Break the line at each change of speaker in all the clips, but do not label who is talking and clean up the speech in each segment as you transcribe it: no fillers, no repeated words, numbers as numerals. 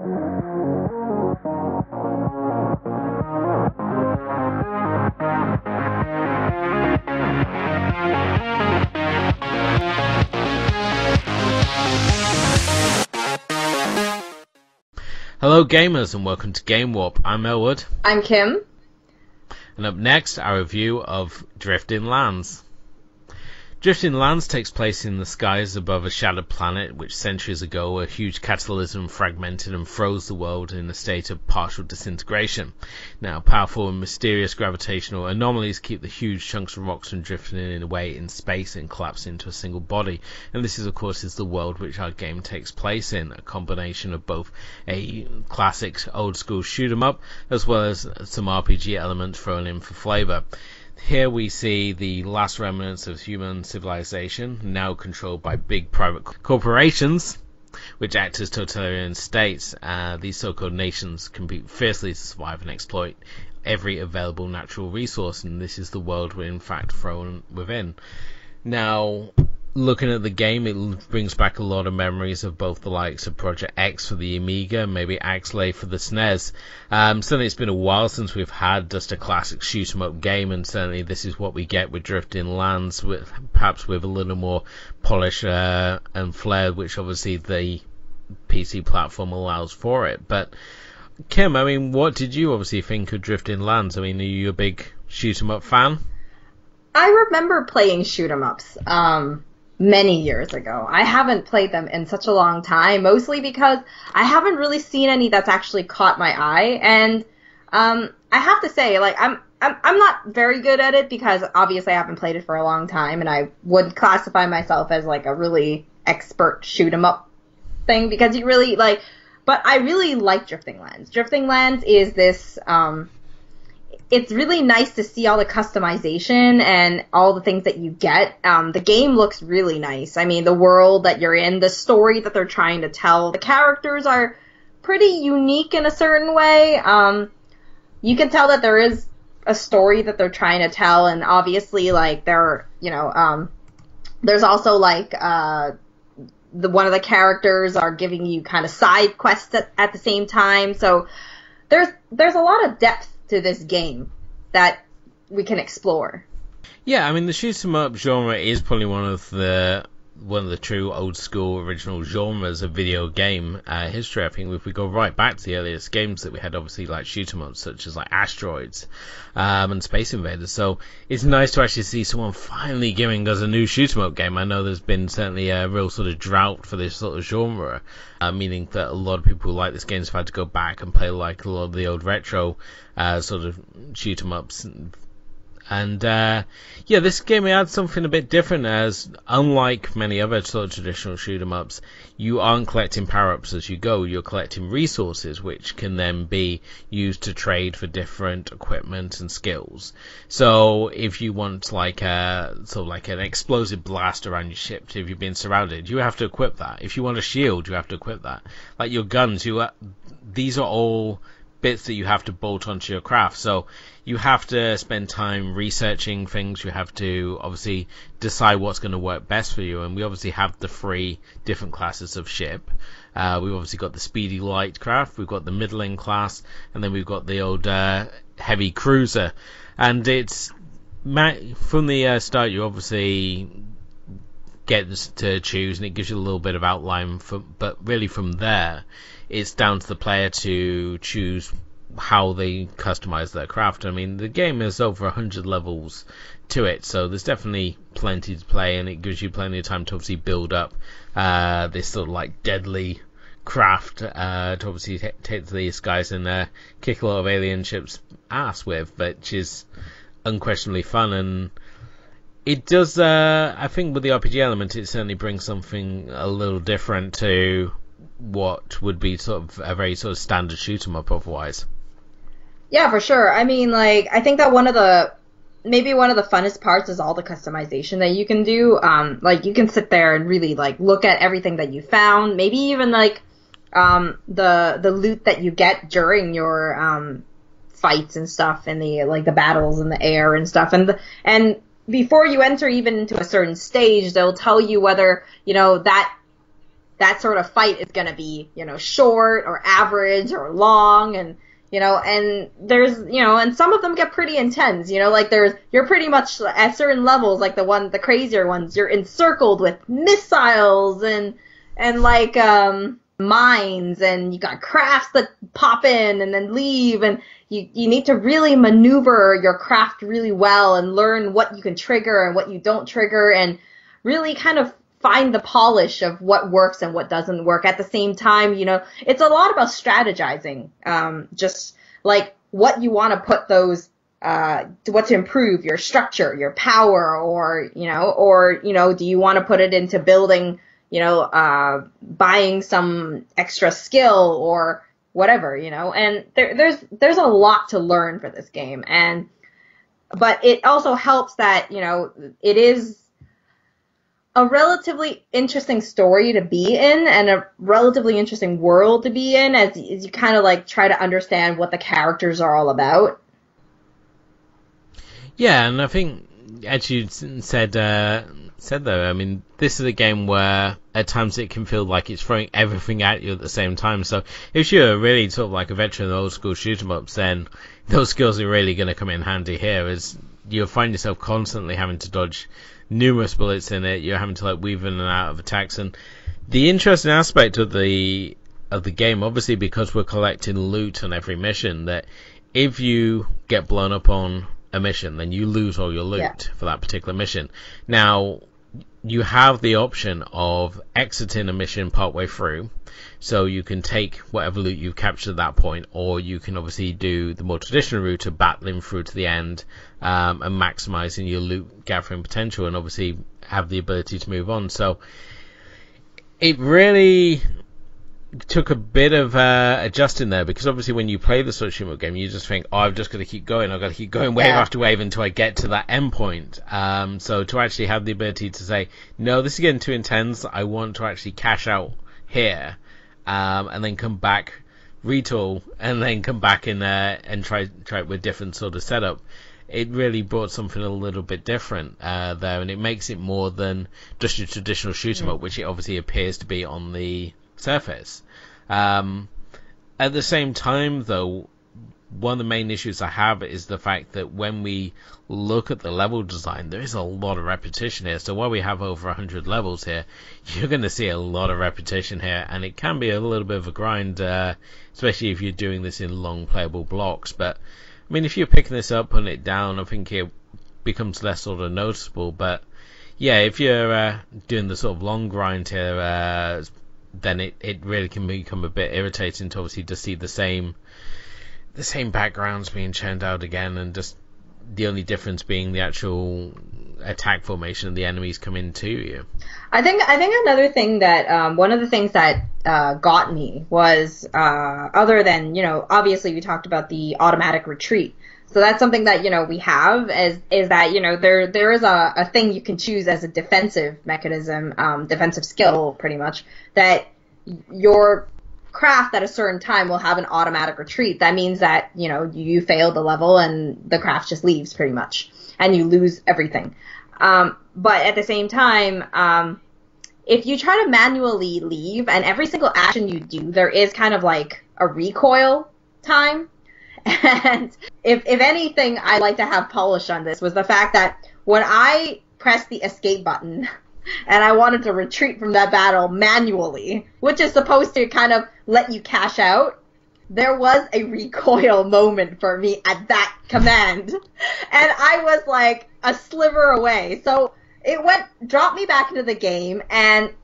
Hello gamers and welcome to Game Warp. I'm Elwood.
I'm Kim.
And up next, our review of Drifting Lands. Drifting Lands takes place in the skies above a shattered planet which centuries ago a huge cataclysm fragmented and froze the world in a state of partial disintegration. Now, powerful and mysterious gravitational anomalies keep the huge chunks of rocks from drifting away in space and collapsing into a single body. And this is, of course, the world which our game takes place in, a combination of both a classic old-school shoot-'em-up as well as some RPG elements thrown in for flavour. Here we see the last remnants of human civilization, now controlled by big private corporations, which act as totalitarian states. These so-called nations compete fiercely to survive and exploit every available natural resource, and this is the world we're in fact thrown within. Now, looking at the game, it brings back a lot of memories of both the likes of Project X for the Amiga, maybe Axlay for the SNES. Certainly it's been a while since we've had just a classic shoot-'em-up game, and certainly this is what we get with Drifting Lands, perhaps with a little more polish and flair, which obviously the PC platform allows for it. But Kim, I mean, what did you obviously think of Drifting Lands? I mean, are you a big shoot-'em-up fan?
I remember playing shoot-'em-ups many years ago. I haven't played them in such a long time, mostly because I haven't really seen any that's actually caught my eye. And I have to say, like, I'm not very good at it because obviously I haven't played it for a long time, and I wouldn't classify myself as like a really expert shoot-'em-up thing because you really like. But I really like Drifting Lands. Drifting Lands is this. It's really nice to see all the customization and all the things that you get. The game looks really nice. I mean, the world that you're in, the story that they're trying to tell, the characters are pretty unique in a certain way. You can tell that there is a story that they're trying to tell, and obviously, like, there's also, like, one of the characters are giving you kind of side quests at the same time. So there's a lot of depth to this game that we can explore.
Yeah, I mean, the shoot-'em-up genre is probably one of the true old-school original genres of video game history. I think if we go right back to the earliest games that we had, obviously, like shoot-'em-ups, such as like Asteroids and Space Invaders. So it's nice to actually see someone finally giving us a new shoot-'em-up game. I know there's been certainly a real sort of drought for this sort of genre, meaning that a lot of people who like this game have had to go back and play like a lot of the old retro sort of shoot-'em-ups. And this game adds something a bit different, as unlike many other sort of traditional shoot-'em-ups, you aren't collecting power-ups as you go. You're collecting resources which can then be used to trade for different equipment and skills. So if you want like an explosive blast around your ship, if you've been surrounded, you have to equip that. If you want a shield, you have to equip that. Like your guns, these are all bits that you have to bolt onto your craft. So you have to spend time researching things. You have to obviously decide what's going to work best for you. And we obviously have the 3 different classes of ship. We've obviously got the speedy light craft, we've got the middling class, and then we've got the old heavy cruiser. And it's from the start, you obviously get to choose, and it gives you a little bit of outline. But really from there, it's down to the player to choose how they customize their craft. I mean, the game has over 100 levels to it, so there's definitely plenty to play, and it gives you plenty of time to obviously build up this sort of like deadly craft to obviously take to these guys and kick a lot of alien ships' ass with, which is unquestionably fun. And it does, I think with the RPG element, it certainly brings something a little different to what would be sort of a very sort of standard shoot-'em-up otherwise.
Yeah, for sure. I mean, like, I think that one of the funnest parts is all the customization that you can do. Like, you can sit there and really, like, look at everything that you found. Maybe even, like, the loot that you get during your fights and stuff, and the battles in the air and stuff. And before you enter even into a certain stage, they'll tell you whether, that that sort of fight is going to be, short or average or long, and and there's, and some of them get pretty intense, like you're pretty much at certain levels, like the crazier ones, you're encircled with missiles and like, mines, and you got crafts that pop in and then leave, and you need to really maneuver your craft really well and learn what you can trigger and what you don't trigger, and really kind of find the polish of what works and what doesn't work. At the same time, it's a lot about strategizing, just like what you want to put those, what to improve your structure, your power, or do you want to put it into building, buying some extra skill or whatever, and there's a lot to learn for this game. But it also helps that, it is a relatively interesting story to be in and a relatively interesting world to be in as you kind of like try to understand what the characters are all about.
Yeah, and I think, as you said though, I mean, this is a game where at times it can feel like it's throwing everything at you at the same time. So if you're really sort of like a veteran of old school shoot 'em ups, then those skills are really going to come in handy here, as you'll find yourself constantly having to dodge numerous bullets in it. You're having to like weave in and out of attacks, and the interesting aspect of the game, obviously because we're collecting loot on every mission, that if you get blown up on a mission, then you lose all your loot for that particular mission. Now you have the option of exiting a mission partway through, so you can take whatever loot you've captured at that point, or you can obviously do the more traditional route of battling through to the end, and maximizing your loot gathering potential, and obviously have the ability to move on. So it really took a bit of adjusting there, because obviously when you play the sort of shoot game, you just think, I've just got to keep going, I've got to keep going wave after wave until I get to that end point. So to actually have the ability to say, no, this is getting too intense, I want to actually cash out here, and then come back, retool, and then come back in there and try it with different sort of setup. It really brought something a little bit different there, and it makes it more than just your traditional shoot 'em up, which it obviously appears to be on the surface. At the same time, though, one of the main issues I have is the fact that when we look at the level design, there is a lot of repetition here. So while we have over 100 levels here, you're going to see a lot of repetition here, and it can be a little bit of a grind, especially if you're doing this in long playable blocks. But I mean, if you're picking this up, putting it down, I think it becomes less sort of noticeable. But yeah, if you're doing the sort of long grind here, then it really can become a bit irritating to obviously just see the same backgrounds being churned out again, and just the only difference being the actual attack formation of the enemies coming to you.
I think another thing that one of the things that got me was other than, obviously we talked about the automatic retreat. So that's something that, we have is that, there is a thing you can choose as a defensive mechanism, defensive skill pretty much, that your craft at a certain time will have an automatic retreat. That means that, you failed the level and the craft just leaves pretty much, and you lose everything. But at the same time, if you try to manually leave, and every single action you do, there is kind of like a recoil time. And if anything I like to have polished on this was the fact that when I pressed the escape button and I wanted to retreat from that battle manually, which is supposed to kind of let you cash out, there was a recoil moment for me at that command. And I was like a sliver away. So it dropped me back into the game, and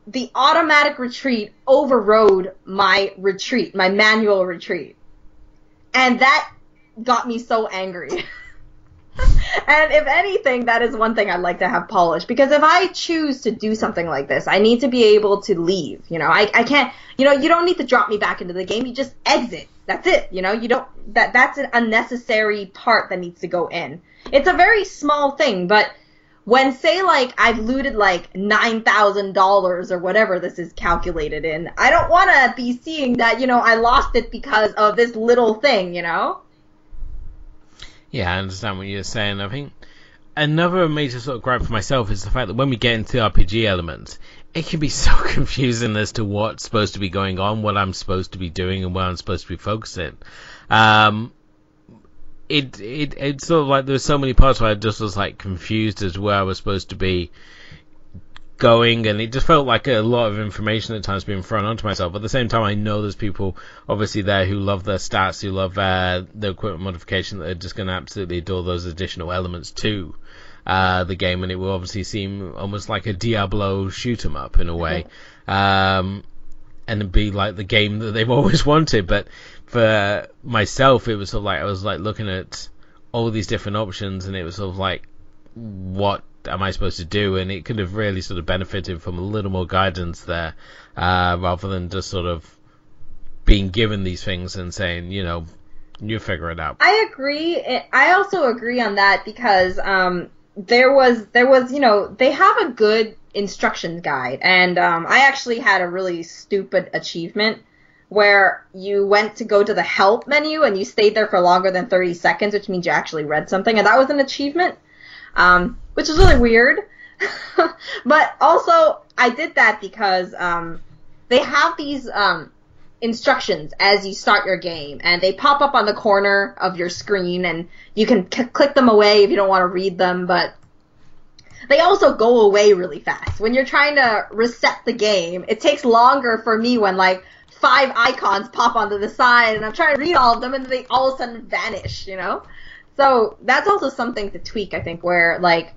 the automatic retreat overrode my retreat, my manual retreat. And that got me so angry. And if anything, that is one thing I'd like to have polished. Because if I choose to do something like this, I need to be able to leave. I can't, you don't need to drop me back into the game. You just exit. That's it. You don't, that's an unnecessary part that needs to go in. It's a very small thing, but when, say, like, I've looted, like, $9,000 or whatever this is calculated in, I don't want to be seeing that, I lost it because of this little thing,
Yeah, I understand what you're saying. I think another major sort of gripe for myself is the fact that when we get into the RPG elements, it can be so confusing as to what's supposed to be going on, what I'm supposed to be doing, and where I'm supposed to be focusing. It's sort of like there were so many parts where I just was like confused as to where I was supposed to be going, and it just felt like a lot of information at times being thrown onto myself. At the same time, I know there's people obviously there who love their stats, who love the equipment modification, that are just going to absolutely adore those additional elements to the game, and it will obviously seem almost like a Diablo shoot 'em up in a way, and it'd be like the game that they've always wanted. But for myself, it was sort of like I was like looking at all these different options, and it was sort of like, what am I supposed to do? And it could have really sort of benefited from a little more guidance there, rather than just sort of being given these things and saying, you figure it out.
I agree. I also agree on that because there was they have a good instructions guide, and I actually had a really stupid achievement where you went to go to the help menu and you stayed there for longer than 30 seconds, which means you actually read something, and that was an achievement. Which is really weird. But also, I did that because they have these instructions as you start your game, and they pop up on the corner of your screen, and you can click them away if you don't want to read them, but they also go away really fast. When you're trying to reset the game, it takes longer for me when, like, 5 icons pop onto the side, and I'm trying to read all of them, and they all of a sudden vanish, So that's also something to tweak, I think, where, like,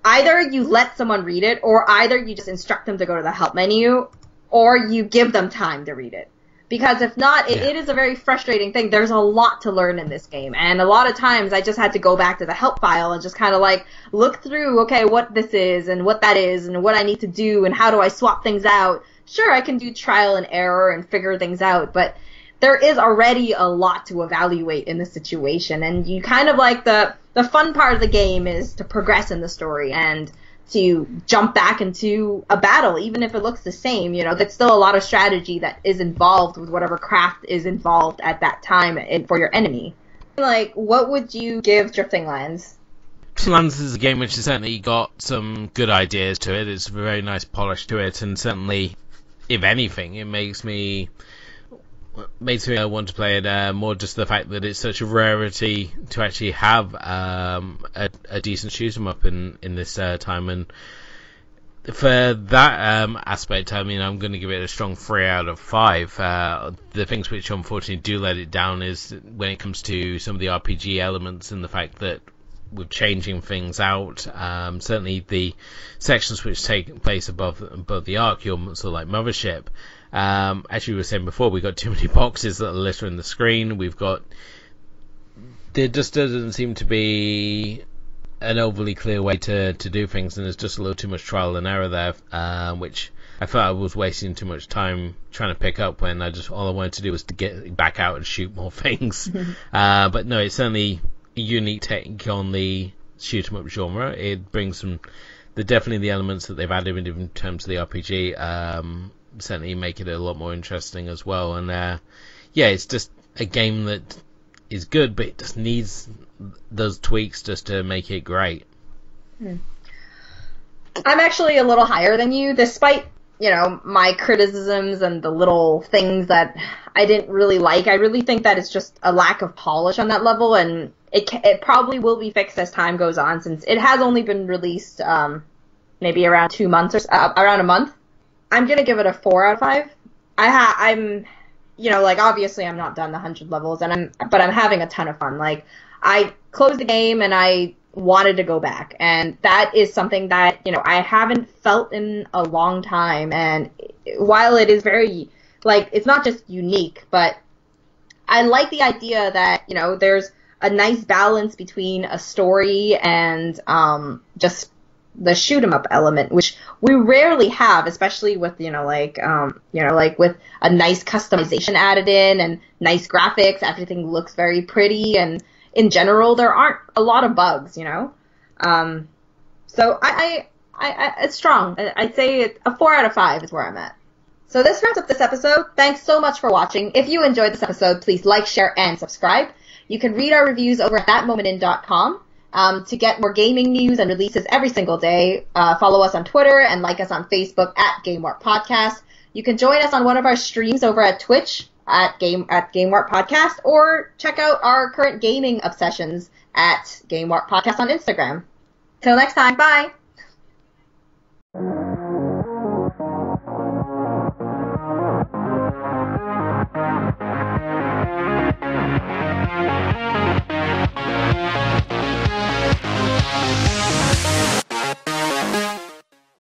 either you let someone read it, or either you just instruct them to go to the help menu, or you give them time to read it. Because if not, it is a very frustrating thing. There's a lot to learn in this game, and a lot of times I just had to go back to the help file and just kind of, like, look through, okay, what this is, and what that is, and what I need to do, and how do I swap things out. Sure, I can do trial and error and figure things out, but there is already a lot to evaluate in the situation, and you kind of like the fun part of the game is to progress in the story and to jump back into a battle, even if it looks the same. There's still a lot of strategy that is involved with whatever craft is involved at that time for your enemy. Like, what would you give Drifting Lands?
Drifting Lands is a game which has certainly got some good ideas to it. It's a very nice polish to it, and certainly, if anything, it makes me want to play it more, just the fact that it's such a rarity to actually have a decent shoot 'em up in this time, and for that aspect, I mean, I'm going to give it a strong 3 out of 5. The things which unfortunately do let it down is when it comes to some of the RPG elements, and the fact that with changing things out, certainly the sections which take place above the arc, your sort of like mothership. As you were saying before, we've got too many boxes that are littering the screen. There just doesn't seem to be an overly clear way to do things, and there's just a little too much trial and error there, which I felt I was wasting too much time trying to pick up when all I wanted to do was to get back out and shoot more things. But no, it's certainly a unique take on the shoot 'em up genre. It brings definitely the elements that they've added in terms of the RPG. Certainly make it a lot more interesting as well, and it's just a game that is good, but it just needs those tweaks just to make it great.
I'm actually a little higher than you, despite my criticisms and the little things that I didn't really like. I really think that it's just a lack of polish on that level, and it probably will be fixed as time goes on, since it has only been released maybe around 2 months or around a month. I'm gonna give it a 4 out of 5. I'm, obviously I'm not done the 100 levels, but I'm having a ton of fun. Like, I closed the game and I wanted to go back, and that is something that I haven't felt in a long time. And while it is very, like, it's not just unique, but I like the idea that there's a nice balance between a story and just the shoot 'em up element, which we rarely have, especially with like with a nice customization added in and nice graphics. Everything looks very pretty, and in general there aren't a lot of bugs. So I it's strong. I'd say a 4 out of 5 is where I'm at. So this wraps up this episode. Thanks so much for watching. If you enjoyed this episode, please like, share, and subscribe. You can read our reviews over at thatmomentin.com. To get more gaming news and releases every single day, follow us on Twitter and like us on Facebook at Game Warp Podcast. You can join us on one of our streams over at Twitch at Game Warp Podcast, or check out our current gaming obsessions at Game Warp Podcast on Instagram. Till next time, bye!